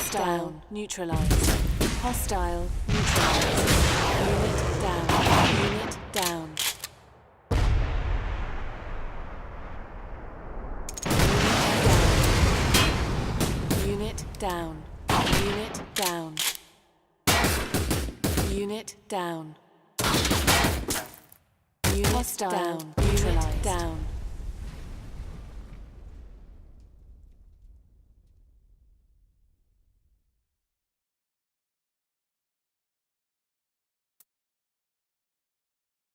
Hostile neutralized. Hostile neutralized. Unit down. Unit down. Unit down. Unit down. Unit down. Unit down. Unit down.